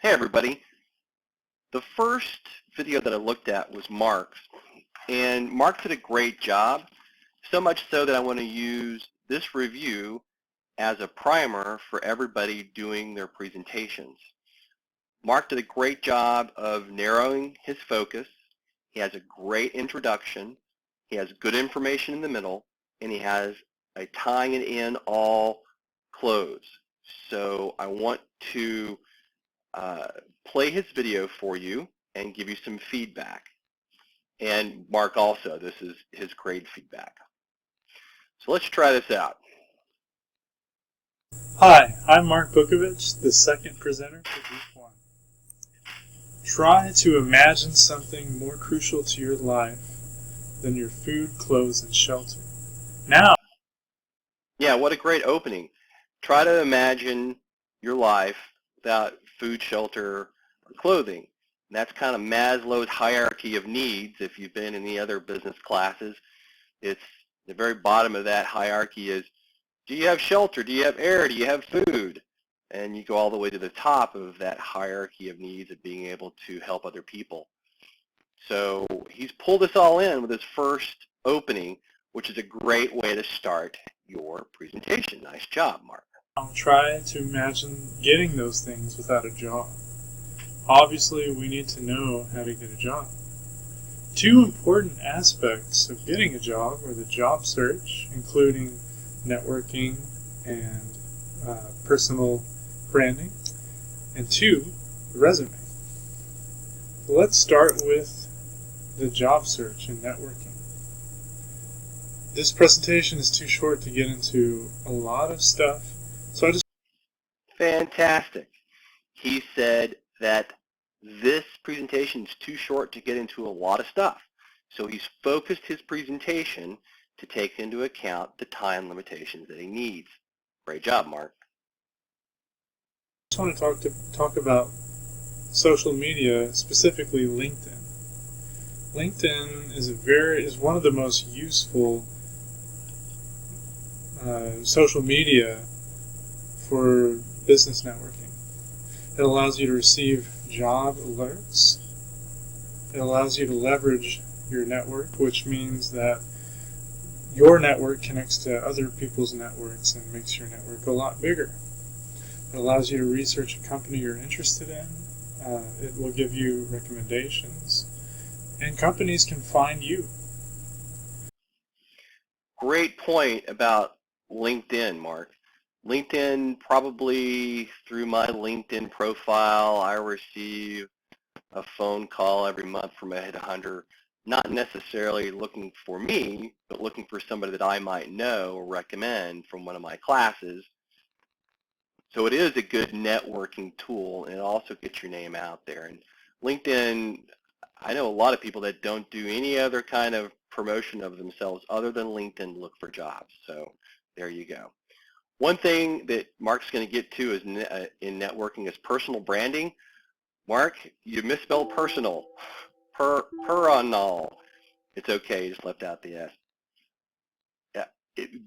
Hey everybody. The first video that I looked at was Mark's, and Mark did a great job, so much so that I want to use this review as a primer for everybody doing their presentations. Mark did a great job of narrowing his focus. He has a great introduction. He has good information in the middle, and he has a tying it in all close. So I want to play his video for you and give you some feedback. And Mark also, this is his grade feedback. So let's try this out. Hi, I'm Mark Bukovich, the second presenter for Group 1. Try to imagine something more crucial to your life than your food, clothes, and shelter. Now, yeah, what a great opening. Try to imagine your life without food, shelter, or clothing. And that's kind of Maslow's hierarchy of needs. If you've been in the other business classes, it's the very bottom of that hierarchy is, do you have shelter? Do you have air? Do you have food? And you go all the way to the top of that hierarchy of needs of being able to help other people. So he's pulled this all in with his first opening, which is a great way to start your presentation. Nice job, Mark. try to imagine getting those things without a job. Obviously, we need to know how to get a job. Two important aspects of getting a job are the job search, including networking and personal branding, and two, the resume. So let's start with the job search and networking. This presentation is too short to get into a lot of stuff, so I just... Fantastic. He said that this presentation is too short to get into a lot of stuff. So he's focused his presentation to take into account the time limitations that he needs. Great job, Mark. I just want to talk about social media, specifically LinkedIn. LinkedIn is one of the most useful social media for business networking. It allows you to receive job alerts. It allows you to leverage your network, which means that your network connects to other people's networks and makes your network a lot bigger. It allows you to research a company you're interested in. It will give you recommendations, and companies can find you. Great point about LinkedIn, Mark. LinkedIn, probably through my LinkedIn profile, I receive a phone call every month from a headhunter, not necessarily looking for me, but looking for somebody that I might know or recommend from one of my classes. So it is a good networking tool, and it also gets your name out there. And LinkedIn, I know a lot of people that don't do any other kind of promotion of themselves other than LinkedIn to look for jobs. So there you go. One thing that Mark's going to get to is in networking is personal branding. Mark, you misspelled personal. Personal. It's okay, you just left out the S. Yeah,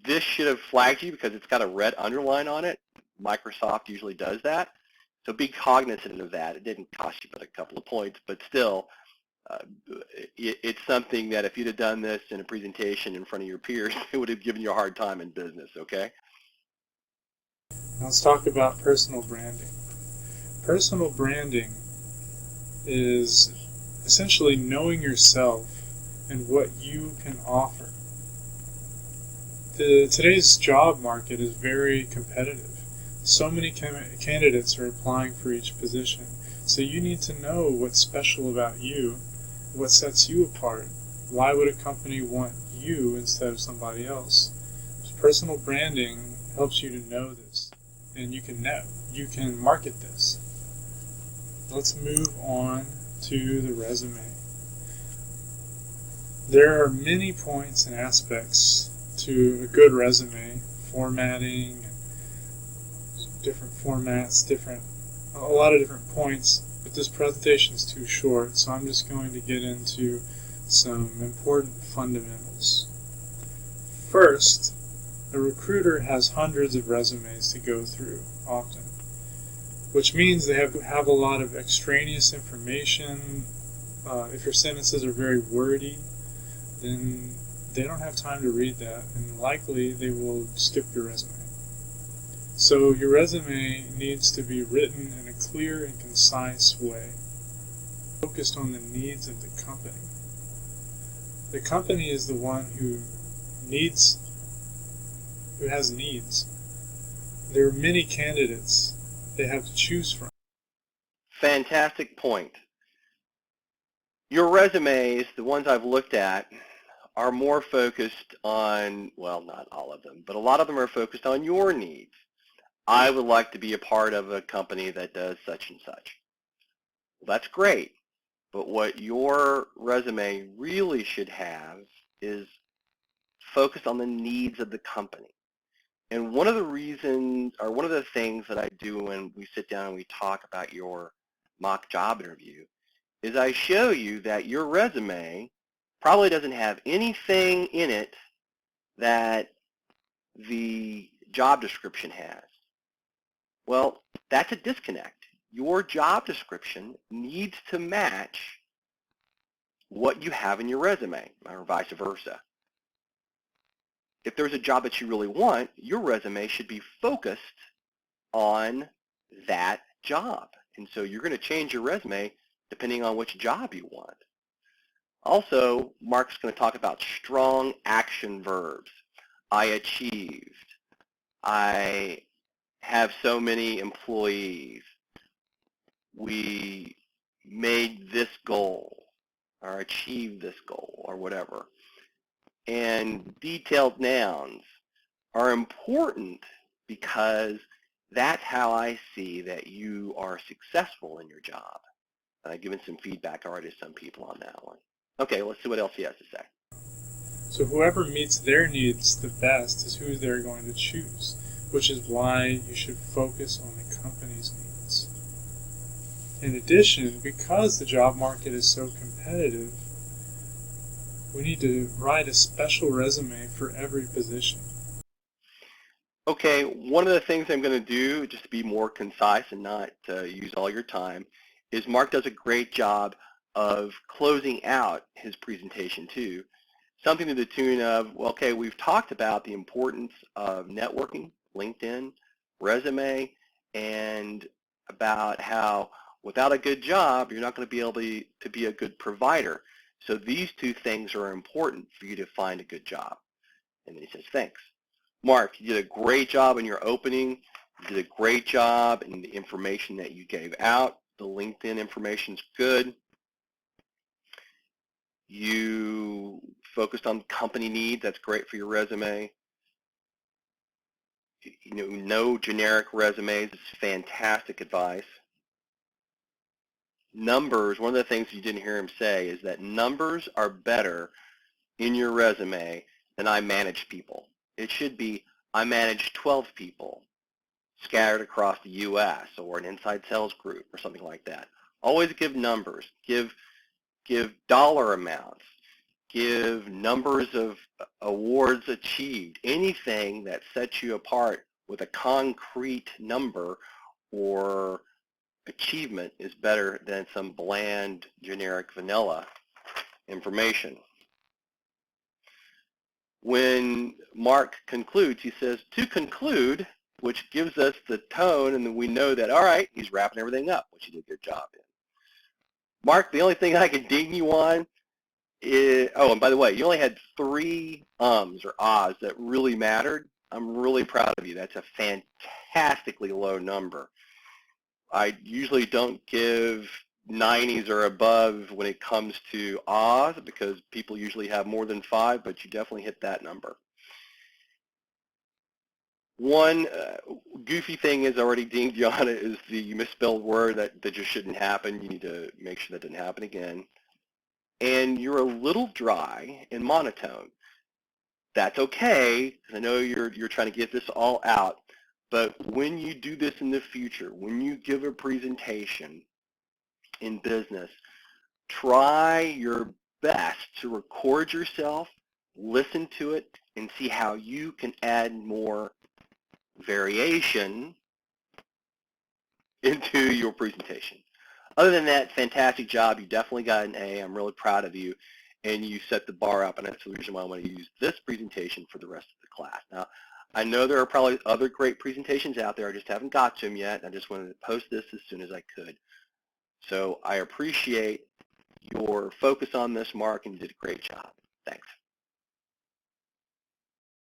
this should have flagged you because it's got a red underline on it. Microsoft usually does that. So be cognizant of that. It didn't cost you but a couple of points, but still, it's something that if you'd have done this in a presentation in front of your peers, it would have given you a hard time in business, okay? Let's talk about personal branding. Personal branding is essentially knowing yourself and what you can offer. Today's job market is very competitive. So many candidates are applying for each position. So you need to know what's special about you, what sets you apart. Why would a company want you instead of somebody else? So personal branding helps you to know this, and you can market this. Let's move on to the resume. There are many points and aspects to a good resume, formatting, different formats, a lot of different points, but this presentation is too short, so I'm just going to get into some important fundamentals. First, a recruiter has hundreds of resumes to go through often. which means they have a lot of extraneous information. If your sentences are very wordy, then they don't have time to read that, and likely they will skip your resume. So your resume needs to be written in a clear and concise way, focused on the needs of the company. The company is the one who has needs. There are many candidates they have to choose from. Fantastic point. Your resumes, the ones I've looked at, are more focused on, well, not all of them, but a lot of them are focused on your needs. I would like to be a part of a company that does such and such. Well, that's great, but what your resume really should have is focus on the needs of the company. And one of the reasons, or one of the things that I do when we sit down and we talk about your mock job interview is I show you that your resume probably doesn't have anything in it that the job description has. Well, that's a disconnect. Your job description needs to match what you have in your resume, or vice versa. If there's a job that you really want, your resume should be focused on that job. And so you're going to change your resume depending on which job you want. Also, Mark's going to talk about strong action verbs. I achieved. I have so many employees. We made this goal or achieved this goal or whatever. And detailed nouns are important because that's how I see that you are successful in your job. And I've given some feedback already to some people on that one. Okay, let's see what else he has to say. So whoever meets their needs the best is who they're going to choose, which is why you should focus on the company's needs. In addition, because the job market is so competitive, we need to write a special resume for every position. Okay, one of the things I'm going to do, just to be more concise and not use all your time, is Mark does a great job of closing out his presentation too. Something to the tune of, well, okay, we've talked about the importance of networking, LinkedIn, resume, and about how without a good job, you're not going to be able to be a good provider. So these two things are important for you to find a good job. And then he says, thanks. Mark, you did a great job in your opening. You did a great job in the information that you gave out. The LinkedIn information's good. You focused on company needs. That's great for your resume. You know, no generic resumes. It's fantastic advice. Numbers, one of the things you didn't hear him say is that numbers are better in your resume than I manage people. It should be, I manage 12 people scattered across the U.S. or an inside sales group or something like that. Always give numbers. Give dollar amounts. Give numbers of awards achieved. Anything that sets you apart with a concrete number or achievement is better than some bland, generic, vanilla information. When Mark concludes, he says, to conclude, which gives us the tone, and then we know that, all right, he's wrapping everything up, which you did a good job in. Mark, the only thing I can ding you on is, oh, and by the way, you only had 3 ums or ahs that really mattered. I'm really proud of you. That's a fantastically low number. I usually don't give 90s or above when it comes to ahs because people usually have more than 5, but you definitely hit that number. One goofy thing is already dinged you on it is the misspelled word that just shouldn't happen. You need to make sure that didn't happen again. And you're a little dry and monotone. That's okay, because I know you're trying to get this all out. But when you do this in the future, when you give a presentation in business, try your best to record yourself, listen to it, and see how you can add more variation into your presentation. Other than that, fantastic job. You definitely got an A. I'm really proud of you. And you set the bar up, and that's the reason why I want to use this presentation for the rest of the class. Now, I know there are probably other great presentations out there. I just haven't got to them yet. I just wanted to post this as soon as I could. So I appreciate your focus on this, Mark, and you did a great job. Thanks.